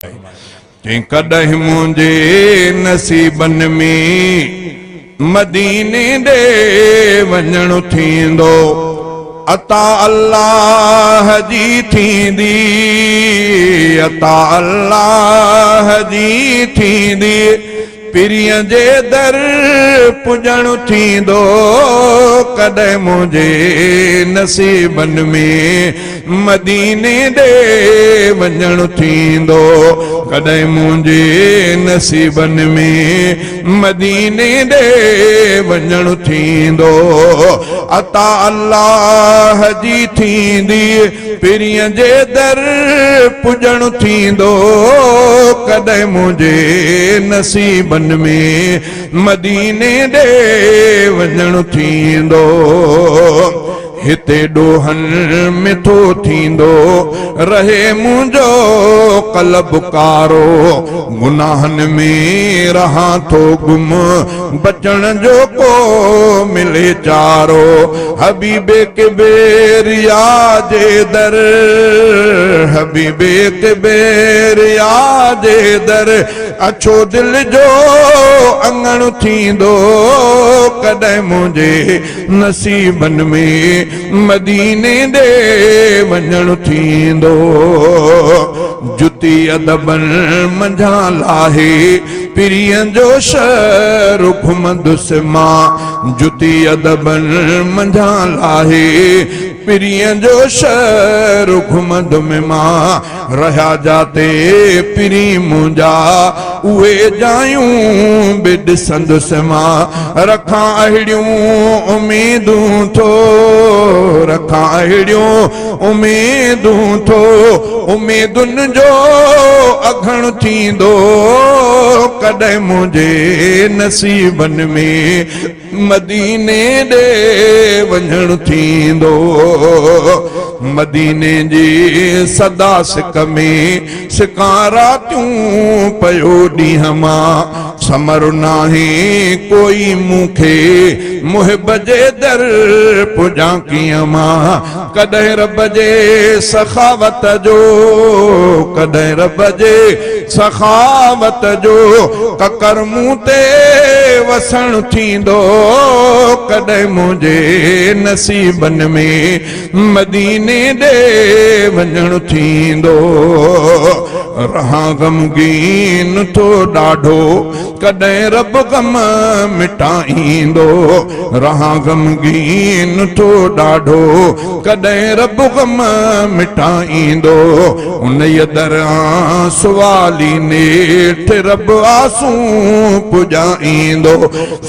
कॾहिं मुझे नसीबन में मदीने दे वञणु थींदो अता अल्लाह जी थींदी अता अल्लाह जी थींदी पिरिय जे दर पुॼणु थींदो कॾहिं मुझे नसीबन में मदीने दे वञणु थींदो कॾहिं मुझे नसीबन में मदीने दे वञणु थींदो अता अल्लाह जी थींदी पिरिय जे दर पुॼणु थींदो कॾहिं मुझे नसीबन में मदीने दे वञणु थींदो हिते ॾोहन में थो थींदो रहे मुंहिंजो क़ल्ब कारो गुनाहन में रहां थो गुम बचण जो को मिले चारो हबीबे के बेरिया जे दर हबीबे के बेरिया जे दर अछो दिल जो अंगण थींदो कॾहिं मुझे नसीबन में मदीने दे वञणु थींदो जुती अदबन मंझा लाहे पिरियन जो शहर घुमंदुस मां जुती अदबन मंझा लाहे पिरियन जो शहर घुमंदुम मां रहा जाते पिरी मुंहिंजा उहे जायूं बि ॾिसंदुस मां रखां अहिड़ियूं उम्मीदूं थो रखां अहिड़ियूं उम्मीदूं थो उम्मीदुनि जो अघण थींदो कॾहिं मुझे नसीबन में मदीने दे वञणु थींदो मदीने जी सदा सिक में सिकारातियूं पयो ॾींहं मां समर नाहे कोई मूंखे मुहिब जे दर पुॼां कीअं मां कॾहिं रब जे सखावत जो कॾहिं रब जे सखावत जो ककर मूं ते वसण थींदो कॾहिं मुझे नसीबन में मदीने दे वञणु थींदो रहां गमगीन थो ॾाढो कॾहिं रब गम मिटाईंदो रहां गमगीन थो ॾाढो कॾहिं रब गम मिटाईंदो उन्हीअ दरियां सुवाली नेठ रब आसूं पुॼाईंदो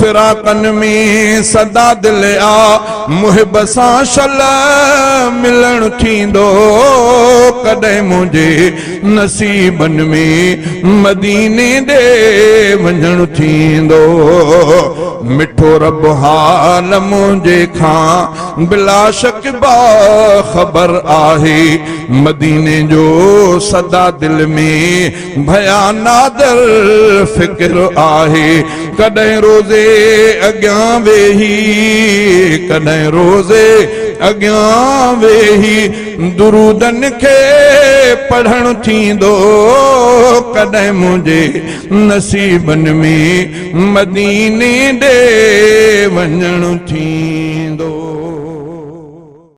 फिराकन में सदा दिल आ मुहिब सां शल मिलण थींदो कॾहिं मुझे नसीबन में मदीने दे वञणु थींदो मिठो रब हाल मुंहिंजे खां बिला शक बाख़बर आहे मदीने जो सदा दिल में भया नादर फिक्र आहे कॾहिं रोज़े अॻियां वेही कॾहिं रोज़े अॻियां वेही दुरूदन खे पढ़ण थींदो कॾहिं मुझे नसीबन में मदीने दे वञणु थींदो।